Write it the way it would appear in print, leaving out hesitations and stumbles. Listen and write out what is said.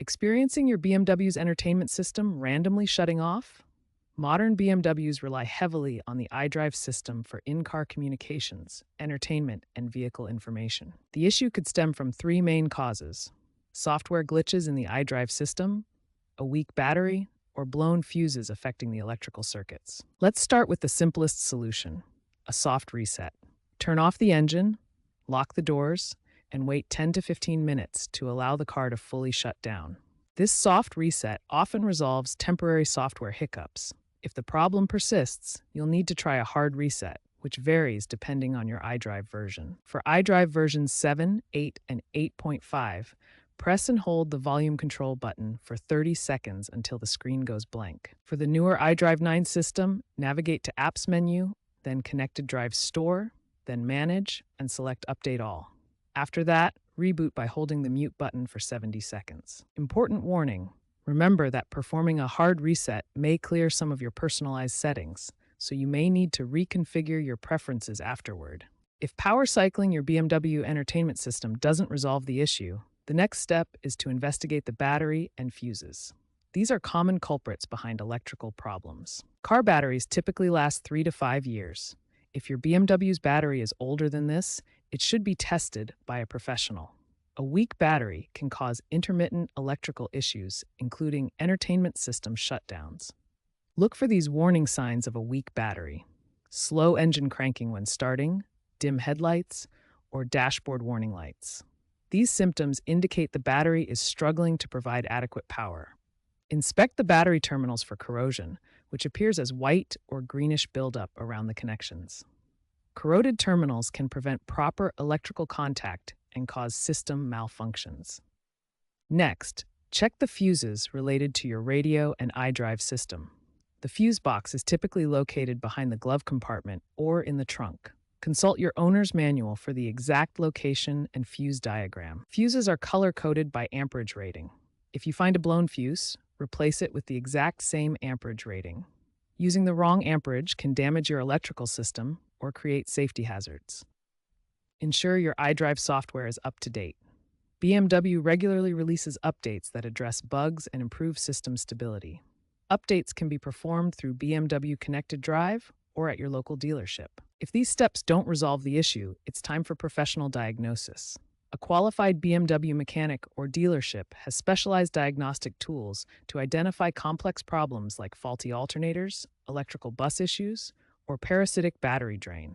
Experiencing your BMW's entertainment system randomly shutting off? Modern BMWs rely heavily on the iDrive system for in-car communications, entertainment, and vehicle information. The issue could stem from three main causes: software glitches in the iDrive system, a weak battery, or blown fuses affecting the electrical circuits. Let's start with the simplest solution: a soft reset. Turn off the engine, lock the doors, and wait 10 to 15 minutes to allow the car to fully shut down. This soft reset often resolves temporary software hiccups. If the problem persists, you'll need to try a hard reset, which varies depending on your iDrive version. For iDrive versions 7, 8, and 8.5, press and hold the volume control button for 30 seconds until the screen goes blank. For the newer iDrive 9 system, navigate to Apps menu, then Connected Drive Store, then Manage, and select Update All. After that, reboot by holding the mute button for 70 seconds. Important warning: remember that performing a hard reset may clear some of your personalized settings, so you may need to reconfigure your preferences afterward. If power cycling your BMW entertainment system doesn't resolve the issue, the next step is to investigate the battery and fuses. These are common culprits behind electrical problems. Car batteries typically last 3 to 5 years. If your BMW's battery is older than this, it should be tested by a professional. A weak battery can cause intermittent electrical issues, including entertainment system shutdowns. Look for these warning signs of a weak battery: slow engine cranking when starting, dim headlights, or dashboard warning lights. These symptoms indicate the battery is struggling to provide adequate power. Inspect the battery terminals for corrosion, which appears as white or greenish buildup around the connections. Corroded terminals can prevent proper electrical contact and cause system malfunctions. Next, check the fuses related to your radio and iDrive system. The fuse box is typically located behind the glove compartment or in the trunk. Consult your owner's manual for the exact location and fuse diagram. Fuses are color-coded by amperage rating. If you find a blown fuse, replace it with the exact same amperage rating. Using the wrong amperage can damage your electrical system or create safety hazards. Ensure your iDrive software is up to date. BMW regularly releases updates that address bugs and improve system stability. Updates can be performed through BMW Connected Drive or at your local dealership. If these steps don't resolve the issue, it's time for professional diagnosis. A qualified BMW mechanic or dealership has specialized diagnostic tools to identify complex problems like faulty alternators, electrical bus issues, or parasitic battery drain.